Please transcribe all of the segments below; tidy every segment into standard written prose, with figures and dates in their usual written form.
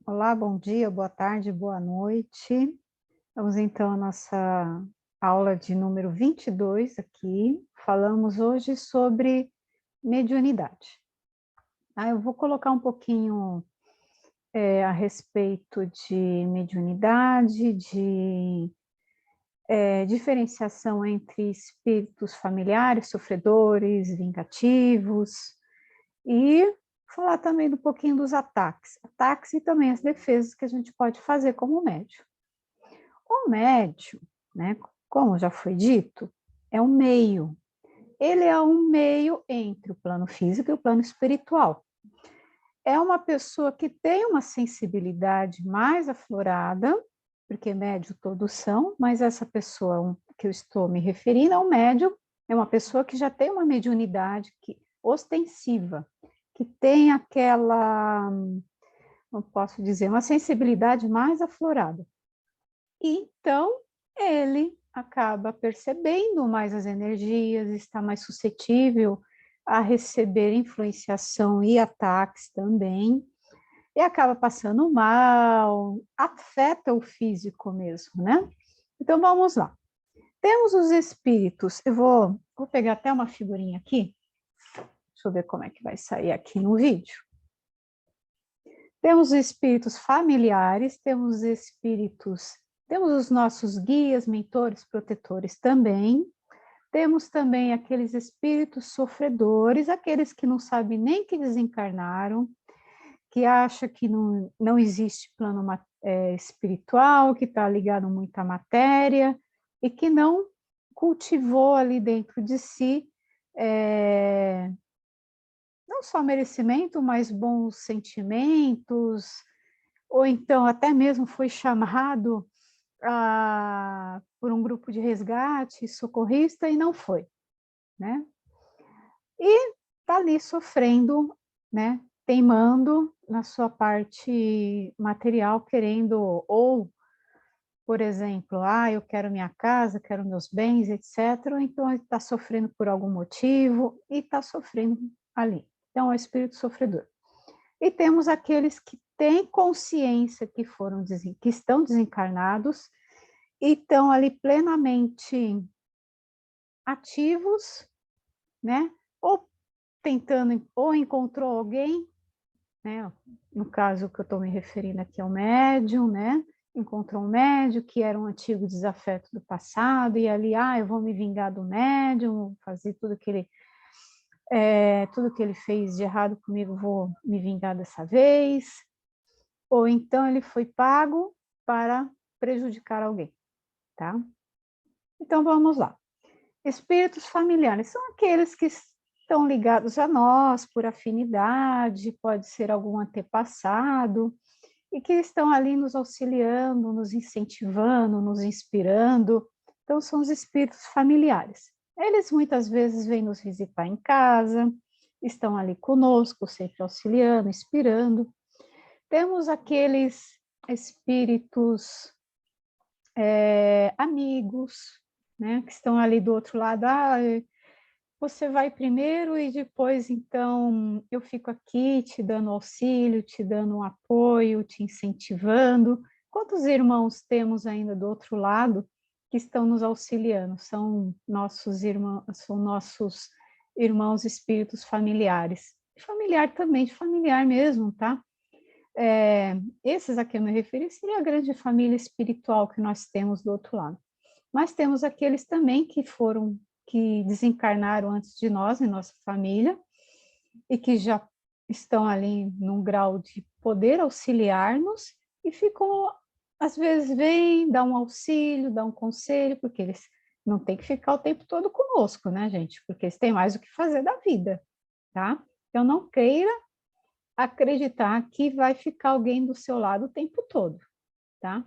Olá, bom dia, boa tarde, boa noite. Vamos então à nossa aula de número 22 aqui. Falamos hoje sobre mediunidade. Eu vou colocar um pouquinho a respeito de mediunidade, de diferenciação entre espíritos familiares, sofredores, vingativos, e falar também um pouquinho dos ataques e também as defesas que a gente pode fazer como médium. O médium, né, como já foi dito, é um meio. Ele é um meio entre o plano físico e o plano espiritual. É uma pessoa que tem uma sensibilidade mais aflorada, porque médium todos são, mas essa pessoa que eu estou me referindo ao médium é uma pessoa que já tem uma mediunidade ostensiva, que tem aquela, não posso dizer, uma sensibilidade mais aflorada. Então, ele acaba percebendo mais as energias, está mais suscetível a receber influenciação e ataques também, e acaba passando mal, afeta o físico mesmo, né? Então, vamos lá. Temos os espíritos, eu vou pegar até uma figurinha aqui, deixa eu ver como é que vai sair aqui no vídeo. Temos os espíritos familiares, temos os nossos guias, mentores, protetores também. Temos também aqueles espíritos sofredores, aqueles que não sabem nem que desencarnaram, que acham que não existe plano espiritual, que está ligado muito à matéria, e que não cultivou ali dentro de si não só merecimento, mas bons sentimentos, ou então até mesmo foi chamado por um grupo de resgate socorrista e não foi, né? E está ali sofrendo, né? Teimando na sua parte material, querendo, ou, por exemplo, eu quero minha casa, quero meus bens, etc. Então, ele está sofrendo por algum motivo e está sofrendo ali. Então, é o espírito sofredor. E temos aqueles que têm consciência que estão desencarnados e estão ali plenamente ativos, né? Ou tentando, ou encontrou alguém, né? No caso que eu estou me referindo aqui ao médium, né? Encontrou um médium que era um antigo desafeto do passado, e ali, eu vou me vingar do médium, fazer tudo que ele fez de errado comigo, vou me vingar dessa vez. Ou então ele foi pago para prejudicar alguém, tá? Então vamos lá. Espíritos familiares são aqueles que estão ligados a nós por afinidade, pode ser algum antepassado, e que estão ali nos auxiliando, nos incentivando, nos inspirando. Então, são os espíritos familiares. Eles muitas vezes vêm nos visitar em casa, estão ali conosco, sempre auxiliando, inspirando. Temos aqueles espíritos amigos, né, que estão ali do outro lado. Você vai primeiro e depois, então, eu fico aqui te dando auxílio, te dando um apoio, te incentivando. Quantos irmãos temos ainda do outro lado que estão nos auxiliando? São nossos irmãos espíritos familiares. Familiar também, de familiar mesmo, tá? Esses a que eu me referi seria a grande família espiritual que nós temos do outro lado. Mas temos aqueles também que desencarnaram antes de nós, em nossa família, e que já estão ali num grau de poder auxiliar-nos, e ficam, às vezes, vêm, dá um auxílio, dá um conselho, porque eles não têm que ficar o tempo todo conosco, né, gente? Porque eles têm mais o que fazer da vida, tá? Então, não queira acreditar que vai ficar alguém do seu lado o tempo todo, tá?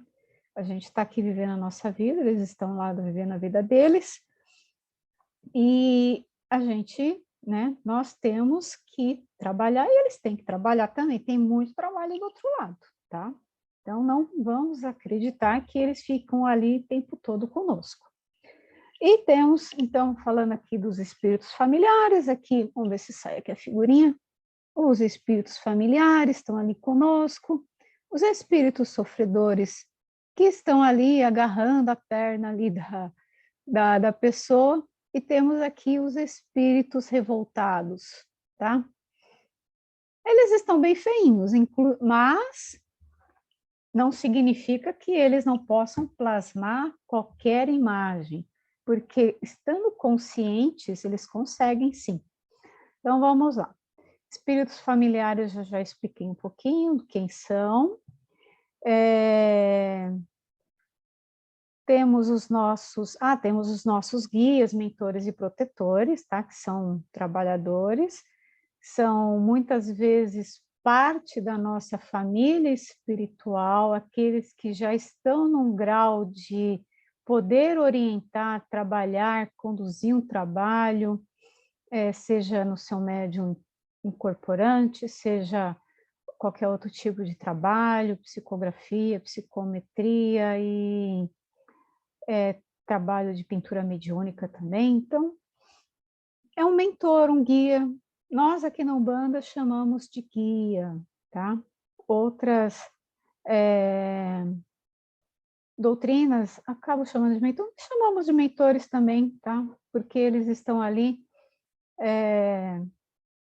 A gente está aqui vivendo a nossa vida, eles estão lá vivendo a vida deles, e a gente, né, nós temos que trabalhar, e eles têm que trabalhar também, tem muito trabalho do outro lado, tá? Então, não vamos acreditar que eles ficam ali o tempo todo conosco. E temos, então, falando aqui dos espíritos familiares, aqui, vamos ver se sai aqui a figurinha. Os espíritos familiares estão ali conosco, os espíritos sofredores que estão ali agarrando a perna ali da pessoa, e temos aqui os espíritos revoltados, tá? Eles estão bem feinhos, mas não significa que eles não possam plasmar qualquer imagem, porque estando conscientes, eles conseguem sim. Então, vamos lá. Espíritos familiares, eu já expliquei um pouquinho quem são. Temos os nossos guias, mentores e protetores, tá? Que são trabalhadores, são muitas vezes parte da nossa família espiritual, aqueles que já estão num grau de poder orientar, trabalhar, conduzir um trabalho, seja no seu médium incorporante, seja qualquer outro tipo de trabalho, psicografia, psicometria e trabalho de pintura mediúnica também. Então, é um mentor, um guia. Nós aqui na Umbanda chamamos de guia, tá? Outras doutrinas acabam chamando de mentor, chamamos de mentores também, tá? Porque eles estão ali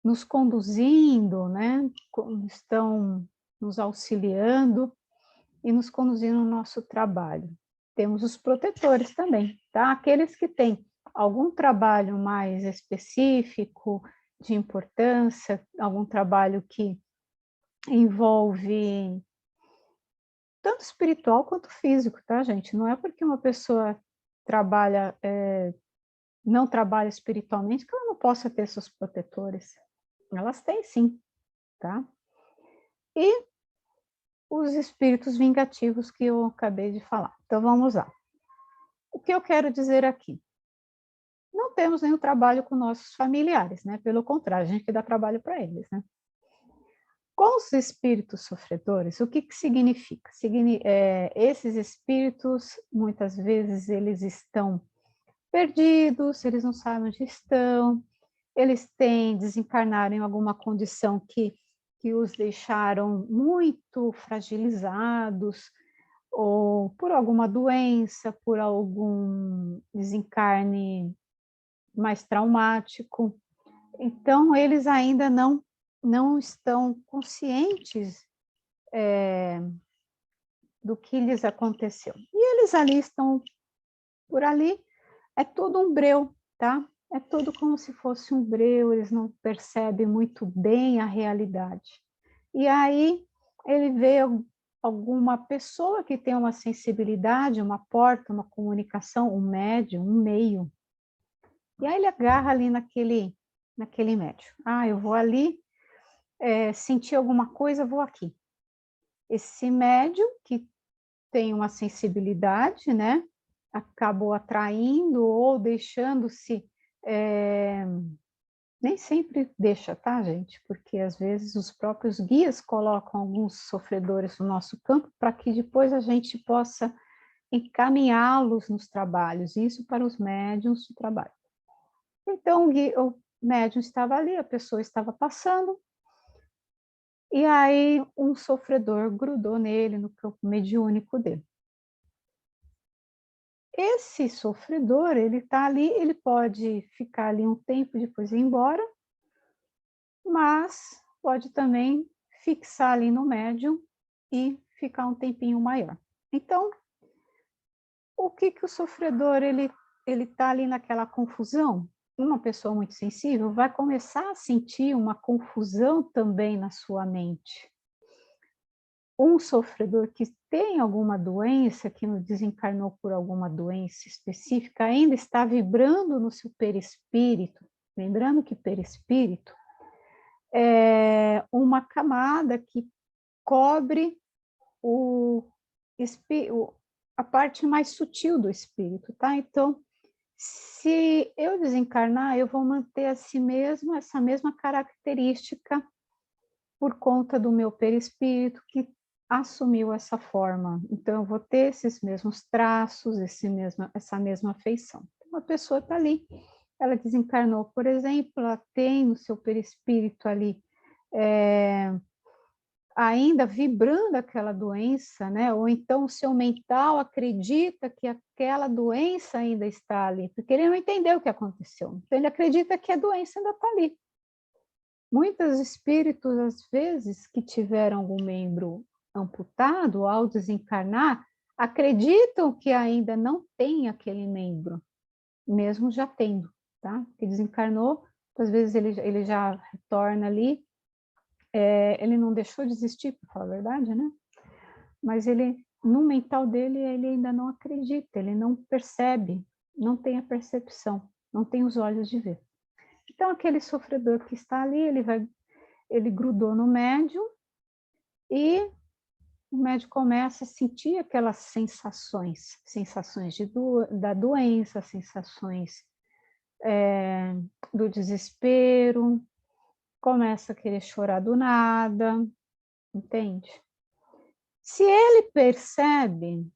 nos conduzindo, né? Estão nos auxiliando e nos conduzindo no nosso trabalho. Temos os protetores também, tá? Aqueles que têm algum trabalho mais específico, de importância, algum trabalho que envolve tanto espiritual quanto físico, tá, gente? Não é porque uma pessoa trabalha, não trabalha espiritualmente, que ela não possa ter seus protetores. Elas têm sim, tá? E os espíritos vingativos que eu acabei de falar. Então, vamos lá. O que eu quero dizer aqui? Não temos nenhum trabalho com nossos familiares, né? Pelo contrário, a gente que dá trabalho para eles, né? Com os espíritos sofredores, o que significa? Esses espíritos, muitas vezes, eles estão perdidos, eles não sabem onde estão, eles desencarnaram em alguma condição que os deixaram muito fragilizados, ou por alguma doença, por algum desencarne mais traumático. Então, eles ainda não estão conscientes do que lhes aconteceu. E eles ali estão, por ali, é tudo um breu, tá? É tudo como se fosse um breu, eles não percebem muito bem a realidade. E aí, ele vê alguma pessoa que tem uma sensibilidade, uma porta, uma comunicação, um médium, um meio. E aí ele agarra ali naquele médium. Ah, eu vou ali, sentir alguma coisa, vou aqui. Esse médium que tem uma sensibilidade, né? Acabou atraindo ou deixando-se, nem sempre deixa, tá, gente? Porque às vezes os próprios guias colocam alguns sofredores no nosso campo para que depois a gente possa encaminhá-los nos trabalhos, isso para os médiuns do trabalho. Então, o médium estava ali, a pessoa estava passando, e aí um sofredor grudou nele, no campo mediúnico dele. Esse sofredor, ele está ali, ele pode ficar ali um tempo, depois ir embora, mas pode também fixar ali no médium e ficar um tempinho maior. Então, o que o sofredor, ele está ali naquela confusão? Uma pessoa muito sensível vai começar a sentir uma confusão também na sua mente. Um sofredor que tem alguma doença, que não desencarnou por alguma doença específica, ainda está vibrando no seu perispírito. Lembrando que perispírito é uma camada que cobre a parte mais sutil do espírito, tá? Então, se eu desencarnar, eu vou manter essa mesma característica por conta do meu perispírito que assumiu essa forma. Então, eu vou ter esses mesmos traços, essa mesma feição. Então, a pessoa está ali, ela desencarnou, por exemplo, ela tem no seu perispírito ali ainda vibrando aquela doença, né? Ou então o seu mental acredita que aquela doença ainda está ali, porque ele não entendeu o que aconteceu. Então ele acredita que a doença ainda está ali. Muitos espíritos, às vezes, que tiveram algum membro amputado, ao desencarnar, acreditam que ainda não tem aquele membro, mesmo já tendo, tá? Que desencarnou, às vezes ele já retorna ali, ele não deixou de existir, para falar a verdade, né? Mas ele, no mental dele, ele ainda não acredita, ele não percebe, não tem a percepção, não tem os olhos de ver. Então, aquele sofredor que está ali, ele grudou no médium e o médium começa a sentir aquelas sensações, da doença, sensações do desespero, começa a querer chorar do nada, entende? Se ele percebe,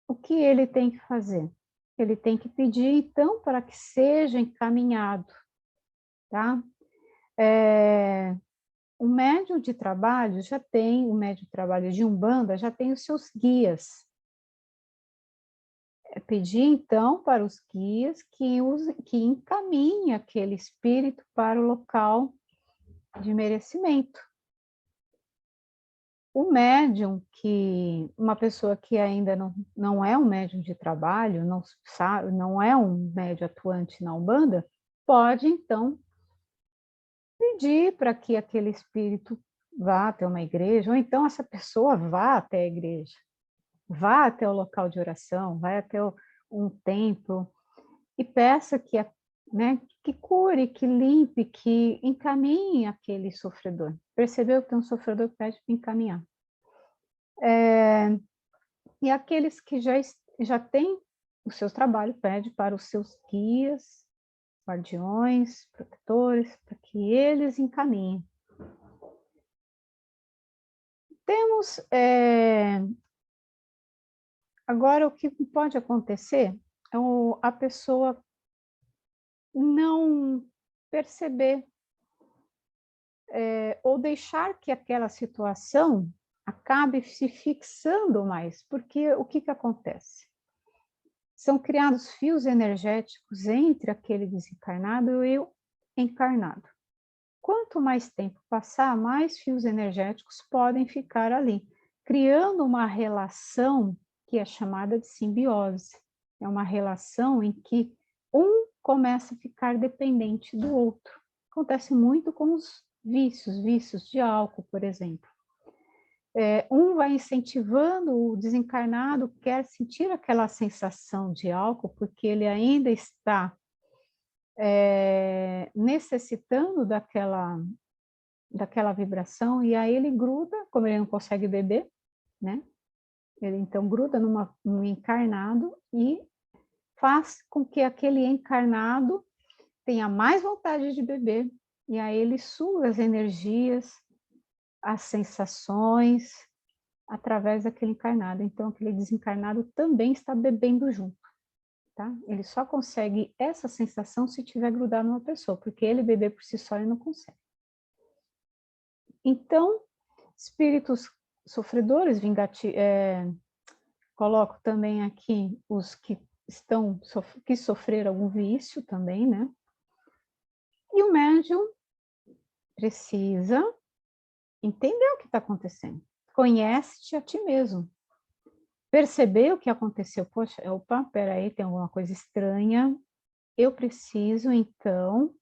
o que ele tem que fazer? Ele tem que pedir, então, para que seja encaminhado, tá? O médium de trabalho o médium de trabalho de Umbanda já tem os seus guias. Pedir, então, para os guias que encaminhem aquele espírito para o local de merecimento. O médium uma pessoa que ainda não é um médium de trabalho, não sabe, não é um médium atuante na Umbanda, pode, então, pedir para que aquele espírito vá até uma igreja, ou então essa pessoa vá até a igreja, vá até o local de oração, vai até um templo, e peça né, que cure, que limpe, que encaminhe aquele sofredor. Percebeu que tem um sofredor, pede para encaminhar. E aqueles que já têm o seu trabalho, pede para os seus guias, guardiões, protetores, para que eles encaminhem. Temos, agora, o que pode acontecer é a pessoa não perceber ou deixar que aquela situação acabe se fixando mais, porque o que acontece? São criados fios energéticos entre aquele desencarnado e o encarnado. Quanto mais tempo passar, mais fios energéticos podem ficar ali, criando uma relação que é chamada de simbiose. É uma relação em que um começa a ficar dependente do outro. Acontece muito com os vícios de álcool, por exemplo. Um vai incentivando, o desencarnado quer sentir aquela sensação de álcool, porque ele ainda está necessitando daquela vibração, e aí ele gruda, como ele não consegue beber, né? Ele então gruda num encarnado e faz com que aquele encarnado tenha mais vontade de beber, e aí ele suga as energias, as sensações, através daquele encarnado. Então, aquele desencarnado também está bebendo junto, tá? Ele só consegue essa sensação se tiver grudado numa pessoa, porque ele beber por si só ele não consegue. Então, espíritos sofredores, coloco também aqui os que sofreram algum vício também, né? E o médium precisa entender o que está acontecendo. Conhece-te a ti mesmo. Perceber o que aconteceu. Poxa, opa, peraí, tem alguma coisa estranha. Eu preciso, então,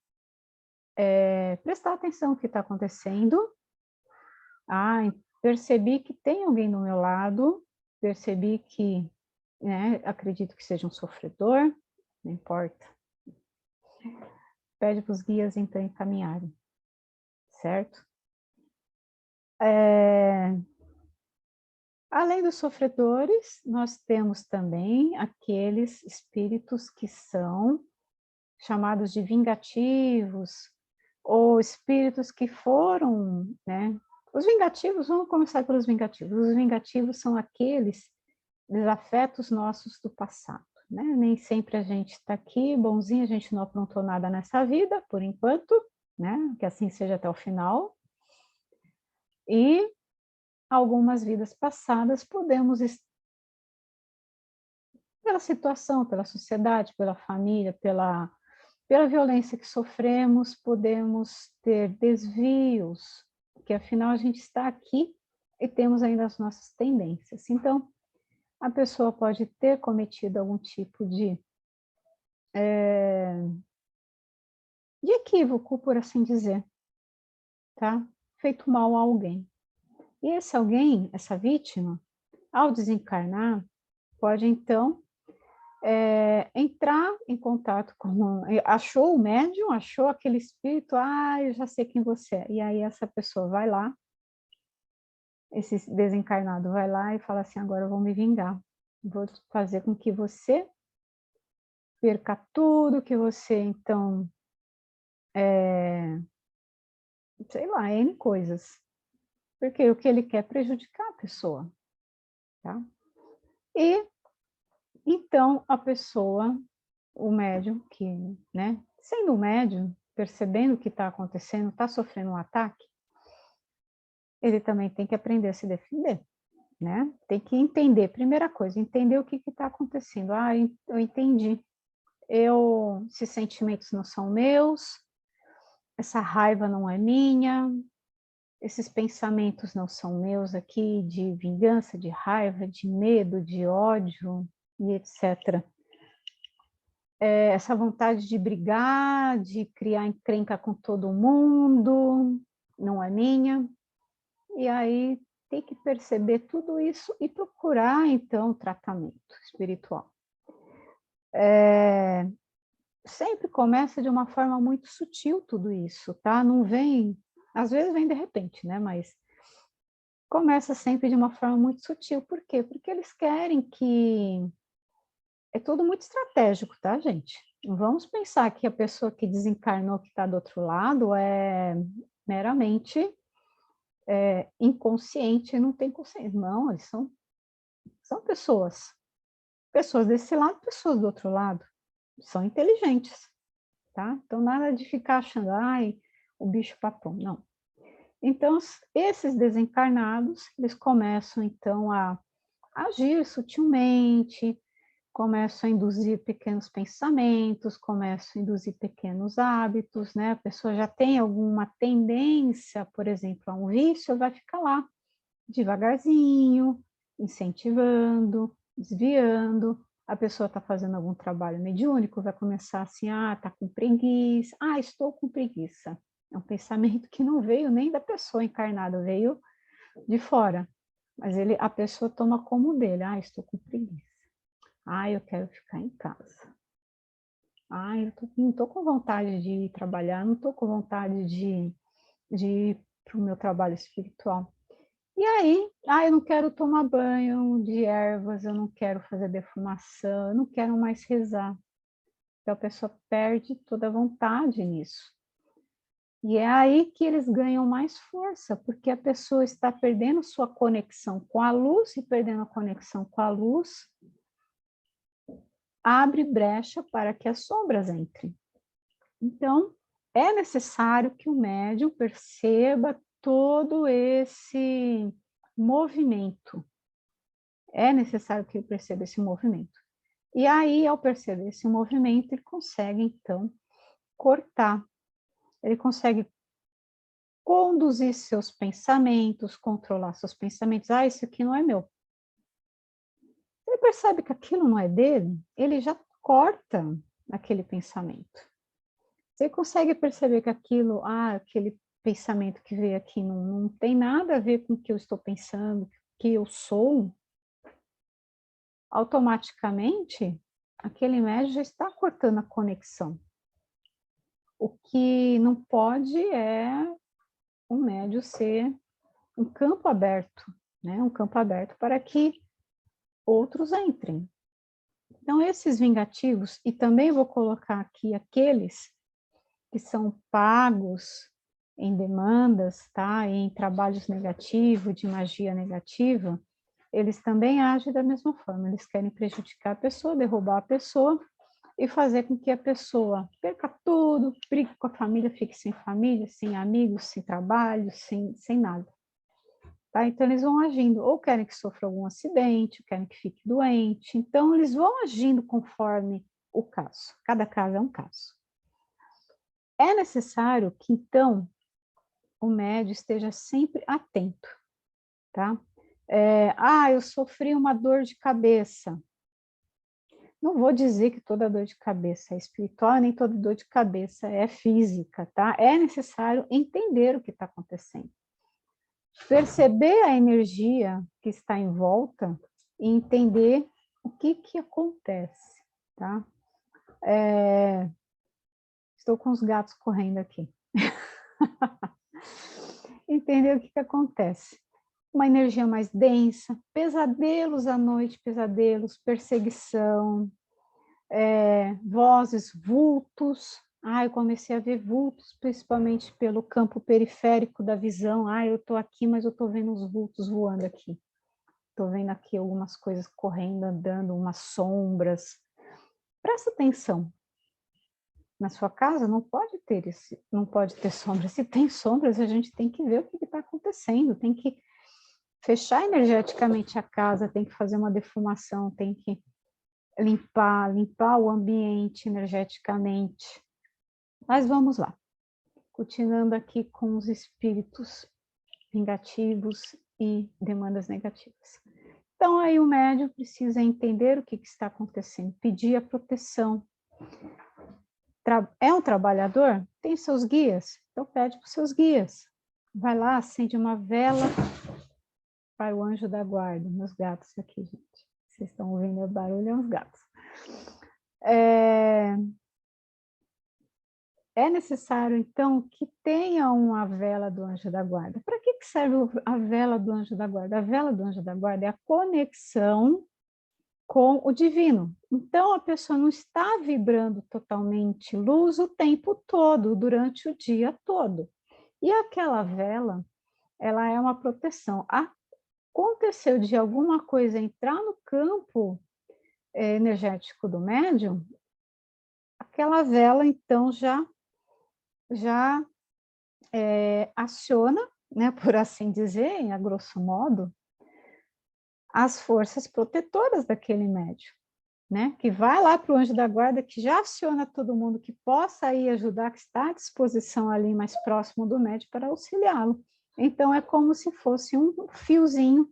prestar atenção no que está acontecendo. Percebi que tem alguém do meu lado, percebi que, né, acredito que seja um sofredor, não importa. Pede para os guias, então, encaminharem, certo? Além dos sofredores, nós temos também aqueles espíritos que são chamados de vingativos, ou espíritos que foram, né? Os vingativos, vamos começar pelos vingativos. Os vingativos são aqueles desafetos nossos do passado, né? Nem sempre a gente está aqui, bonzinho, a gente não aprontou nada nessa vida, por enquanto, né? Que assim seja até o final. E algumas vidas passadas, podemos, pela situação, pela sociedade, pela família, pela violência que sofremos, podemos ter desvios, porque afinal a gente está aqui e temos ainda as nossas tendências. Então, a pessoa pode ter cometido algum tipo de equívoco, por assim dizer, tá? Feito mal a alguém. E esse alguém, essa vítima, ao desencarnar, pode então entrar em contato com... Achou o médium, achou aquele espírito, eu já sei quem você é. E aí essa pessoa vai lá, esse desencarnado vai lá e fala assim, agora eu vou me vingar. Vou fazer com que você perca tudo, que você, então, sei lá, N coisas. Porque o que ele quer é prejudicar a pessoa, tá? E, então, a pessoa, o médium, que, né, sendo médium, percebendo o que está acontecendo, está sofrendo um ataque, ele também tem que aprender a se defender, né? Tem que entender, primeira coisa, entender o que está acontecendo. Eu entendi. Esses sentimentos não são meus, essa raiva não é minha, esses pensamentos não são meus aqui de vingança, de raiva, de medo, de ódio e etc. Essa vontade de brigar, de criar encrenca com todo mundo, não é minha. E aí tem que perceber tudo isso e procurar, então, tratamento espiritual. Sempre começa de uma forma muito sutil tudo isso, tá? Não vem, às vezes vem de repente, né? Mas começa sempre de uma forma muito sutil. Por quê? Porque eles querem que... É tudo muito estratégico, tá, gente? Não vamos pensar que a pessoa que desencarnou, que está do outro lado, é meramente inconsciente, não tem consciência. Não, eles são pessoas. Pessoas desse lado, pessoas do outro lado. São inteligentes, tá? Então, nada de ficar achando, o bicho papão, não. Então, esses desencarnados, eles começam, então, a agir sutilmente, começam a induzir pequenos pensamentos, começam a induzir pequenos hábitos, né? A pessoa já tem alguma tendência, por exemplo, a um vício, vai ficar lá, devagarzinho, incentivando, desviando. A pessoa está fazendo algum trabalho mediúnico, vai começar assim, está com preguiça, estou com preguiça. É um pensamento que não veio nem da pessoa encarnada, veio de fora. Mas a pessoa toma como dele, estou com preguiça. Eu quero ficar em casa. Não estou com vontade de ir trabalhar, não estou com vontade de ir para o meu trabalho espiritual. E aí, eu não quero tomar banho de ervas, eu não quero fazer defumação, eu não quero mais rezar. Então a pessoa perde toda a vontade nisso. E é aí que eles ganham mais força, porque a pessoa está perdendo sua conexão com a luz, e perdendo a conexão com a luz, abre brecha para que as sombras entrem. Então, é necessário que o médium perceba todo esse movimento. É necessário que ele perceba esse movimento. E aí, ao perceber esse movimento, ele consegue, então, cortar. Ele consegue conduzir seus pensamentos, controlar seus pensamentos. Isso aqui não é meu. Ele percebe que aquilo não é dele, ele já corta aquele pensamento. Você consegue perceber que aquele pensamento que veio aqui não tem nada a ver com o que eu estou pensando, que eu sou, automaticamente, aquele médium já está cortando a conexão. O que não pode é um médium ser um campo aberto, né? Um campo aberto para que outros entrem. Então, esses vingativos, e também vou colocar aqui aqueles que são pagos em demandas, tá? Em trabalhos negativos, de magia negativa, eles também agem da mesma forma. Eles querem prejudicar a pessoa, derrubar a pessoa e fazer com que a pessoa perca tudo, brigue com a família, fique sem família, sem amigos, sem trabalho, sem nada. tá? Então, eles vão agindo, ou querem que sofra algum acidente, ou querem que fique doente. Então, eles vão agindo conforme o caso. Cada caso é um caso. É necessário que, então, o médium esteja sempre atento, tá? Eu sofri uma dor de cabeça. Não vou dizer que toda dor de cabeça é espiritual, nem toda dor de cabeça é física, tá? É necessário entender o que está acontecendo. Perceber a energia que está em volta e entender o que acontece, tá? Estou com os gatos correndo aqui. Entender o que acontece. Uma energia mais densa, pesadelos à noite, pesadelos, perseguição, vozes, vultos. Eu comecei a ver vultos, principalmente pelo campo periférico da visão. Eu estou aqui, mas eu estou vendo os vultos voando aqui. Estou vendo aqui algumas coisas correndo, andando, umas sombras. Presta atenção. Na sua casa não pode ter sombras. Se tem sombras, a gente tem que ver o que está acontecendo, tem que fechar energeticamente a casa, tem que fazer uma defumação, tem que limpar o ambiente energeticamente. Mas vamos lá. Continuando aqui com os espíritos vingativos e demandas negativas. Então, aí o médium precisa entender o que está acontecendo, pedir a proteção. É um trabalhador? Tem seus guias? Então, pede para os seus guias. Vai lá, acende uma vela para o anjo da guarda. Meus gatos aqui, gente. Vocês estão ouvindo o barulho, é uns gatos. É necessário, então, que tenha uma vela do anjo da guarda. Para que serve a vela do anjo da guarda? A vela do anjo da guarda é a conexão com o divino. Então, a pessoa não está vibrando totalmente luz o tempo todo, durante o dia todo. E aquela vela, ela é uma proteção. Aconteceu de alguma coisa entrar no campo energético do médium, aquela vela, então, já aciona, né, por assim dizer, a grosso modo, as forças protetoras daquele médium, né, que vai lá para o anjo da guarda, que já aciona todo mundo que possa ir ajudar, que está à disposição ali mais próximo do médium para auxiliá-lo. Então, é como se fosse um fiozinho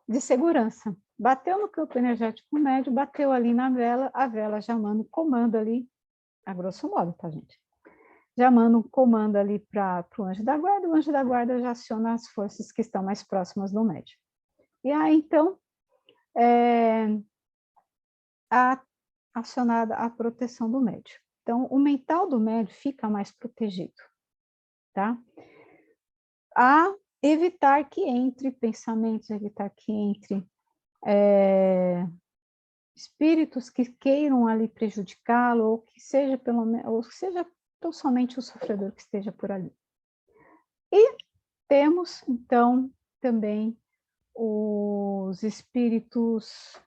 de segurança. Bateu no campo energético médio, bateu ali na vela, a vela já manda um comando ali, a grosso modo, tá, gente? Já manda um comando ali para o anjo da guarda, o anjo da guarda já aciona as forças que estão mais próximas do médium. E aí, então, acionada a proteção do médium. Então, o mental do médium fica mais protegido, tá? A evitar que entre pensamentos, evitar que entre espíritos que queiram ali prejudicá-lo, ou que seja pelo menos, ou seja tão somente o sofredor que esteja por ali. E temos, então, também os espíritos,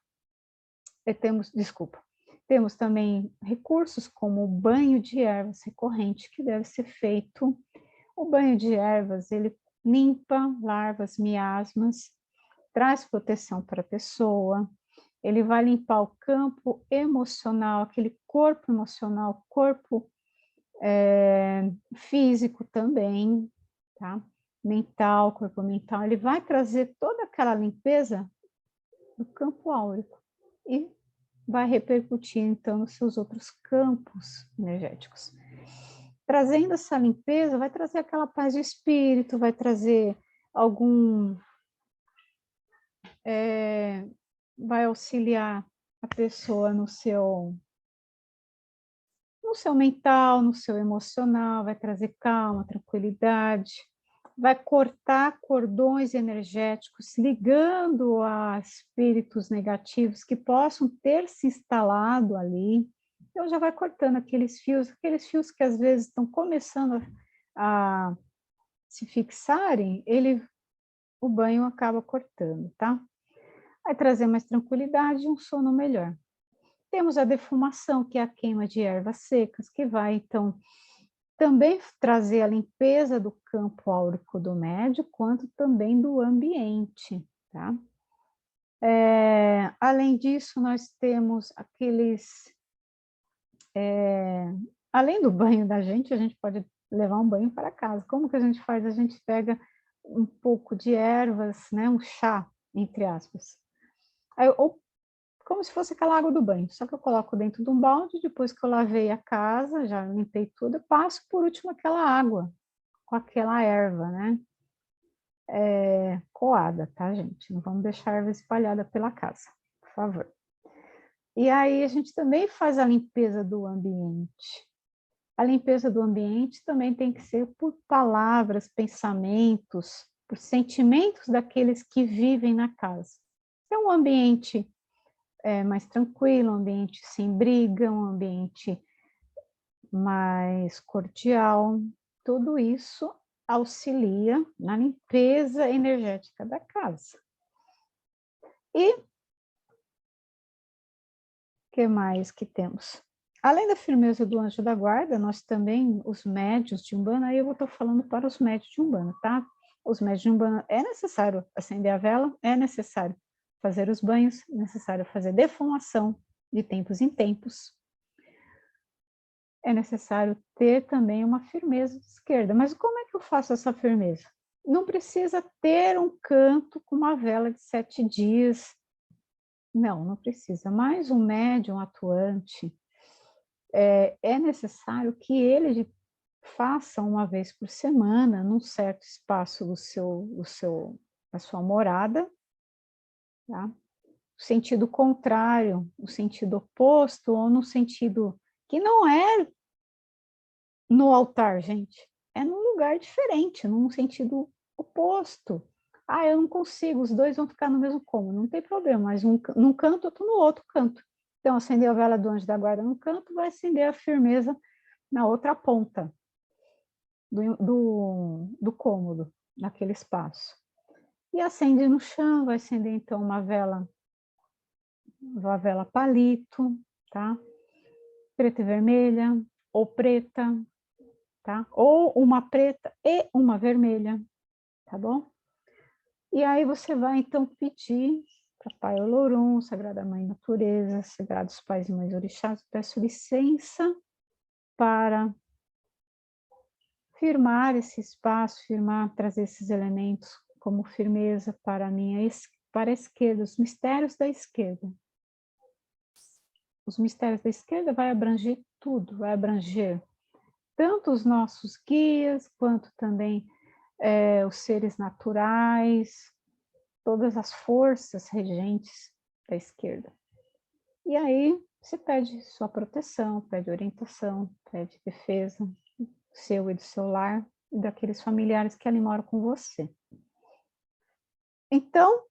temos também recursos como o banho de ervas recorrente, que deve ser feito. O banho de ervas, ele limpa larvas, miasmas, traz proteção para a pessoa, ele vai limpar o campo emocional, aquele corpo emocional, corpo físico também, tá? Mental, corpo mental, ele vai trazer toda aquela limpeza do campo áurico e vai repercutir, então, nos seus outros campos energéticos. Trazendo essa limpeza, vai trazer aquela paz de espírito, vai trazer vai auxiliar a pessoa no seu mental, no seu emocional, vai trazer calma, tranquilidade, vai cortar cordões energéticos ligando a espíritos negativos que possam ter se instalado ali. Então, já vai cortando aqueles fios que às vezes estão começando a se fixarem, o banho acaba cortando, tá? Vai trazer mais tranquilidade e um sono melhor. Temos a defumação, que é a queima de ervas secas, que vai, então, também trazer a limpeza do campo áurico do médium, quanto também do ambiente, tá? Além disso, nós temos aqueles... além do banho da gente, a gente pode levar um banho para casa. Como que a gente faz? A gente pega um pouco de ervas, né, um chá, entre aspas. Ou como se fosse aquela água do banho, só que eu coloco dentro de um balde, depois que eu lavei a casa, já limpei tudo, eu passo por último aquela água, com aquela erva, né? Coada, tá, gente? Não vamos deixar a erva espalhada pela casa, por favor. E aí a gente também faz a limpeza do ambiente. A limpeza do ambiente também tem que ser por palavras, pensamentos, por sentimentos daqueles que vivem na casa. É um ambiente mais tranquilo, um ambiente sem briga, um ambiente mais cordial. Tudo isso auxilia na limpeza energética da casa. E o que mais que temos? Além da firmeza do anjo da guarda, nós também, os médiuns de Umbanda, aí eu vou estar falando para os médiuns de Umbanda, tá? Os médiuns de Umbanda, é necessário acender a vela, é necessário fazer os banhos, é necessário fazer defumação de tempos em tempos. É necessário ter também uma firmeza de esquerda. Mas como é que eu faço essa firmeza? Não precisa ter um canto com uma vela de 7 dias. Não, não precisa. Mas um médium atuante, é necessário que ele faça uma vez por semana, num certo espaço da sua morada, tá? O sentido contrário, o sentido oposto, ou no sentido que não é no altar, gente, é num lugar diferente, num sentido oposto. Ah, eu não consigo, os dois vão ficar no mesmo cômodo, não tem problema, mas num canto, outro no outro canto. Então, acender a vela do anjo da guarda num canto, vai acender a firmeza na outra ponta do cômodo, naquele espaço. E acende no chão, vai acender então uma vela palito, tá? Preta e vermelha, ou preta, tá? Ou uma preta e uma vermelha, tá bom? E aí você vai então pedir para Pai Olorum, Sagrada Mãe Natureza, Sagrados Pais e Mães Orixás, peço licença para firmar esse espaço, trazer esses elementos como firmeza para para a esquerda, os mistérios da esquerda. Os mistérios da esquerda vai abranger tudo, vai abranger tanto os nossos guias, quanto também os seres naturais, todas as forças regentes da esquerda. E aí você pede sua proteção, pede orientação, pede defesa seu e do seu lar e daqueles familiares que ali moram com você. Então,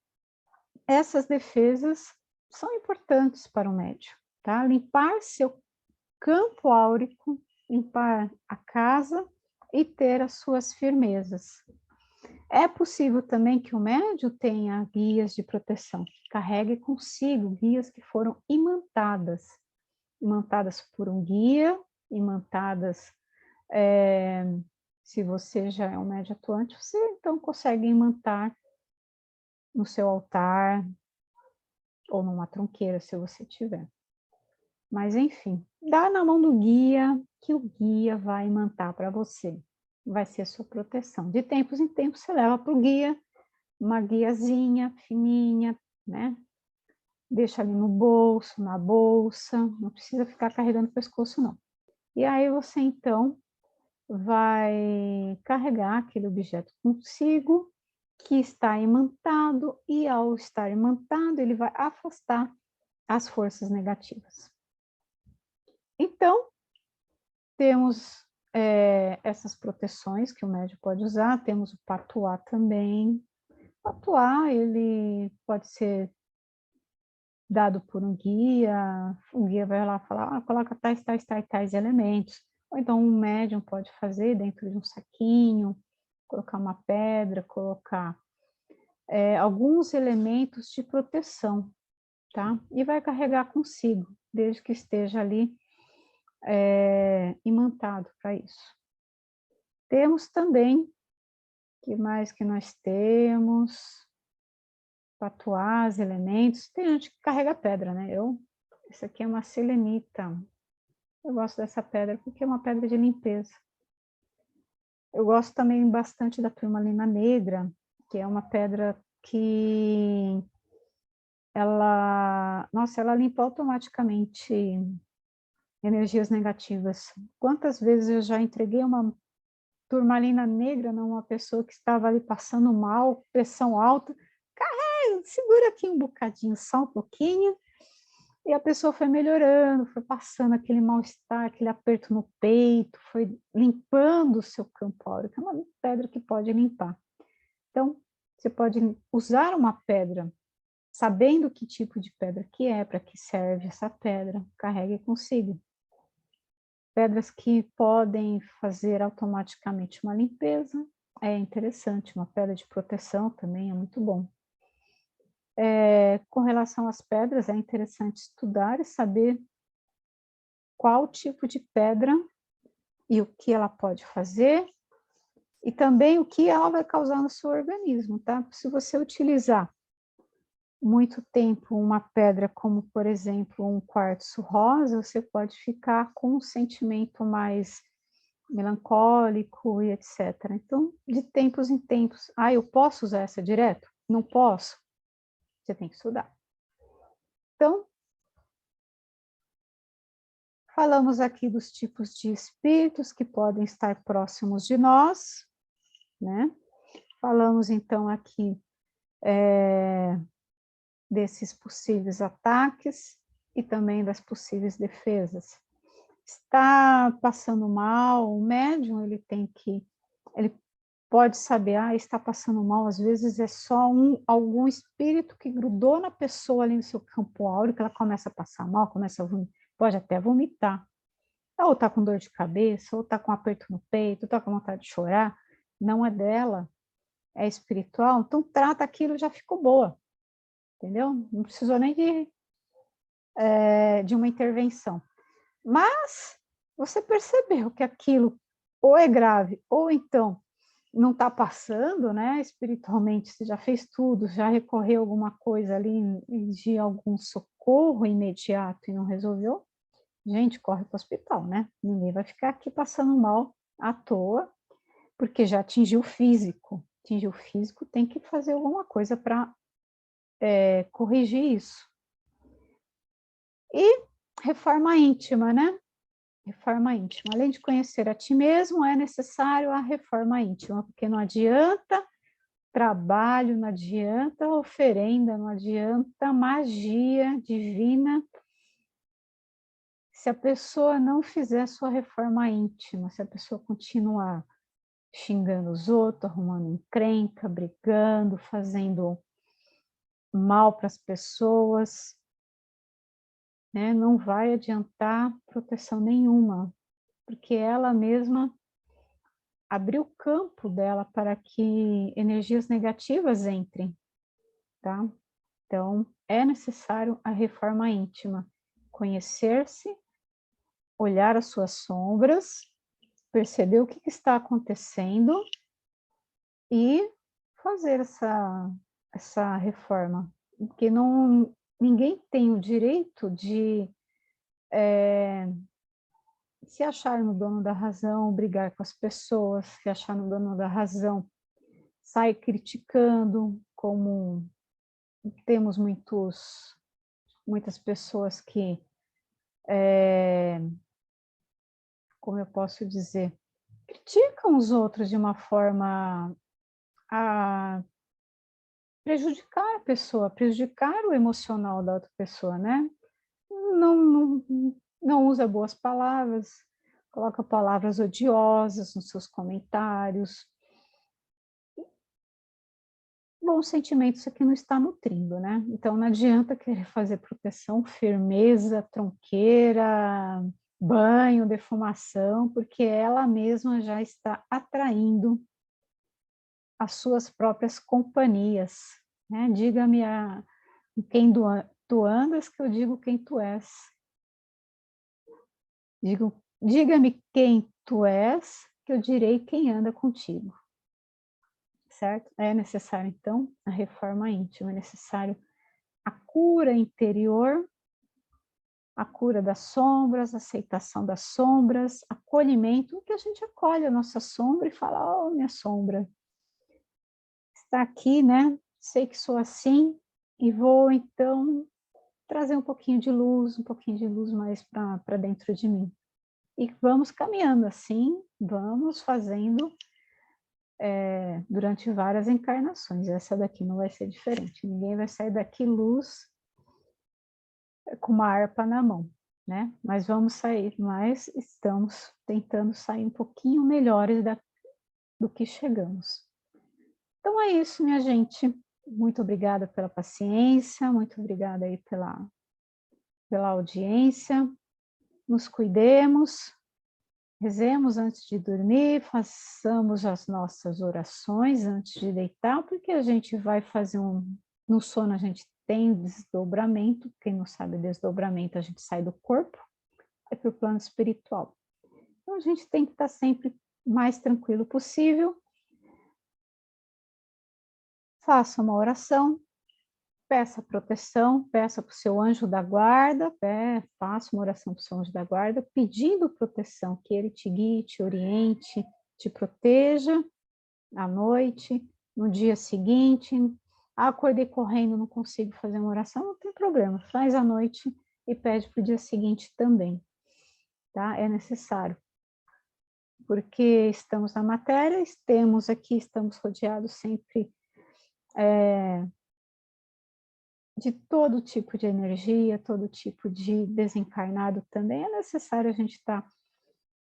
essas defesas são importantes para o médium, tá? Limpar seu campo áurico, limpar a casa e ter as suas firmezas. É possível também que o médium tenha guias de proteção, carregue consigo guias que foram imantadas por um guia, imantadas, se você já é um médium atuante, você então consegue imantar no seu altar ou numa tronqueira, se você tiver. Mas, enfim, dá na mão do guia, que o guia vai imantar para você. Vai ser a sua proteção. De tempos em tempos, você leva para o guia uma guiazinha fininha, né? Deixa ali no bolso, na bolsa, não precisa ficar carregando o pescoço, não. E aí você, então, vai carregar aquele objeto consigo, que está imantado, e ao estar imantado, ele vai afastar as forças negativas. Então, temos essas proteções que o médium pode usar, temos o patuá também. O patuá, ele pode ser dado por um guia, o guia vai lá falar, coloca tais elementos. Ou então um médium pode fazer dentro de um saquinho, colocar uma pedra, colocar alguns elementos de proteção, tá? E vai carregar consigo, desde que esteja ali imantado para isso. Temos também, o que mais que nós temos? Patuás, elementos. Tem gente que carrega pedra, né? Essa aqui é uma selenita. Eu gosto dessa pedra porque é uma pedra de limpeza. Eu gosto também bastante da turmalina negra, que é uma pedra que ela limpa automaticamente energias negativas. Quantas vezes eu já entreguei uma turmalina negra numa pessoa que estava ali passando mal, pressão alta, segura aqui um bocadinho, só um pouquinho, e a pessoa foi melhorando, foi passando aquele mal-estar, aquele aperto no peito, foi limpando o seu campo áurico. É uma pedra que pode limpar. Então, você pode usar uma pedra, sabendo que tipo de pedra que é, para que serve essa pedra, carregue consigo. Pedras que podem fazer automaticamente uma limpeza, é interessante. Uma pedra de proteção também é muito bom. Com relação às pedras, é interessante estudar e saber qual tipo de pedra e o que ela pode fazer, e também o que ela vai causar no seu organismo, tá? Se você utilizar muito tempo uma pedra como, por exemplo, um quartzo rosa, você pode ficar com um sentimento mais melancólico e etc. Então, de tempos em tempos, eu posso usar essa direto? Não posso? Você tem que estudar. Então, falamos aqui dos tipos de espíritos que podem estar próximos de nós, né? Falamos, então, aqui desses possíveis ataques e também das possíveis defesas. Está passando mal, o médium, ele pode saber, está passando mal, às vezes é só algum espírito que grudou na pessoa ali no seu campo áurico, ela começa a passar mal, pode até vomitar. Ou está com dor de cabeça, ou está com aperto no peito, ou está com vontade de chorar, não é dela, é espiritual, então trata aquilo, já ficou boa, entendeu? Não precisou nem de uma intervenção. Mas você percebeu que aquilo ou é grave, ou então não está passando, né? Espiritualmente, você já fez tudo, já recorreu a alguma coisa ali de algum socorro imediato e não resolveu, gente, corre para o hospital, né? Ninguém vai ficar aqui passando mal à toa, porque já atingiu o físico. Atingiu o físico, tem que fazer alguma coisa para corrigir isso. E reforma íntima, né? Reforma íntima. Além de conhecer a ti mesmo, é necessário a reforma íntima, porque não adianta trabalho, não adianta oferenda, não adianta magia divina, se a pessoa não fizer sua reforma íntima, se a pessoa continuar xingando os outros, arrumando encrenca, brigando, fazendo mal para as pessoas, né? Não vai adiantar proteção nenhuma, porque ela mesma abriu o campo dela para que energias negativas entrem, tá? Então, é necessário a reforma íntima, conhecer-se, olhar as suas sombras, perceber o que está acontecendo e fazer essa reforma, porque ninguém tem o direito de se achar no dono da razão, brigar com as pessoas, se achar no dono da razão, sair criticando, como temos muitas pessoas que, como eu posso dizer, criticam os outros de uma forma a prejudicar a pessoa, prejudicar o emocional da outra pessoa, né? Não usa boas palavras, coloca palavras odiosas nos seus comentários. Bons sentimentos isso aqui não está nutrindo, né? Então não adianta querer fazer proteção, firmeza, tronqueira, banho, defumação, porque ela mesma já está atraindo as suas próprias companhias, né? Diga-me quem tu andas, que eu digo quem tu és. Diga-me quem tu és, que eu direi quem anda contigo. Certo? É necessário, então, a reforma íntima, é necessário a cura interior, a cura das sombras, a aceitação das sombras, acolhimento, que a gente acolhe a nossa sombra e fala, oh, minha sombra, está aqui, né? Sei que sou assim e vou, então, trazer um pouquinho de luz mais para dentro de mim. E vamos caminhando assim, vamos fazendo durante várias encarnações. Essa daqui não vai ser diferente. Ninguém vai sair daqui luz com uma harpa na mão, né? Mas vamos sair, mas estamos tentando sair um pouquinho melhores do que chegamos. Então é isso, minha gente. Muito obrigada pela paciência, muito obrigada aí pela audiência. Nos cuidemos, rezemos antes de dormir, façamos as nossas orações antes de deitar, porque a gente vai fazer no sono a gente tem desdobramento, quem não sabe desdobramento, a gente sai do corpo, vai para o plano espiritual. Então a gente tem que estar sempre mais tranquilo possível. Faça uma oração, peça proteção, peça para o seu anjo da guarda, faça uma oração para o seu anjo da guarda, pedindo proteção, que ele te guie, te oriente, te proteja à noite, no dia seguinte. Acordei correndo, não consigo fazer uma oração, não tem problema, faz à noite e pede para o dia seguinte também, tá? É necessário, porque estamos na matéria, estamos rodeados sempre de todo tipo de energia, todo tipo de desencarnado também, é necessário a gente estar,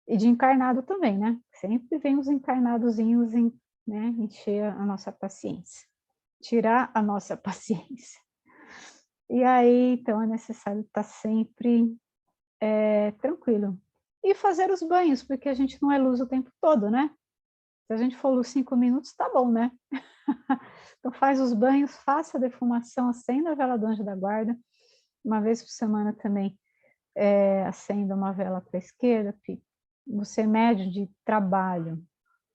e de encarnado também, né? Sempre vem os encarnadozinhos né, encher a nossa paciência, tirar a nossa paciência. E aí, então, é necessário estar sempre tranquilo. E fazer os banhos, porque a gente não é luz o tempo todo, né? Se a gente for luz 5 minutos, tá bom, né? Então faz os banhos, faça a defumação, acenda a vela do anjo da guarda. Uma vez por semana também acenda uma vela para a esquerda. Você é médium de trabalho,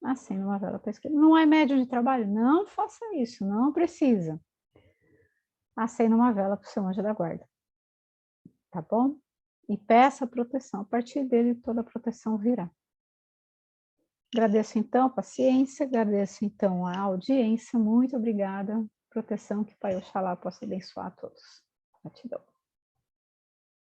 acenda uma vela para a esquerda. Não é médium de trabalho? Não faça isso, não precisa. Acenda uma vela para o seu anjo da guarda. Tá bom? E peça proteção. A partir dele, toda a proteção virá. Agradeço, então, a paciência, agradeço, então, a audiência. Muito obrigada. Proteção, que Pai Oxalá possa abençoar a todos. Gratidão.